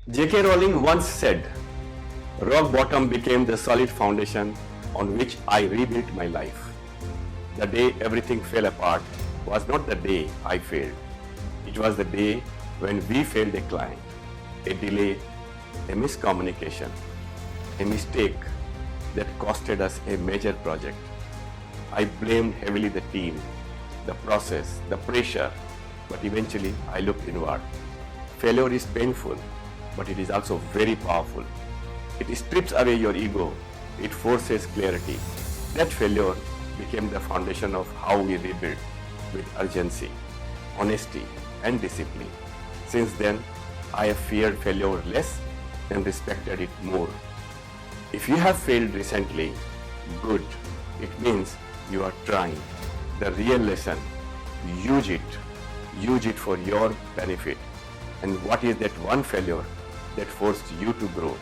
J.K. Rowling once said, rock bottom became the solid foundation on which I rebuilt my life. The day everything fell apart was not the day I failed. It was the day when we failed a client, a delay, a miscommunication, a mistake that costed us a major project. I blamed heavily the team, the process, the pressure, but eventually I looked inward. Failure is painful, but it is also very powerful. It strips away your ego, it forces clarity. That failure became the foundation of how we rebuild with urgency, honesty, and discipline. Since then, I have feared failure less and respected it more. If you have failed recently, good. It means you are trying. The real lesson, use it. Use it for your benefit. And what is that one failure that forced you to grow?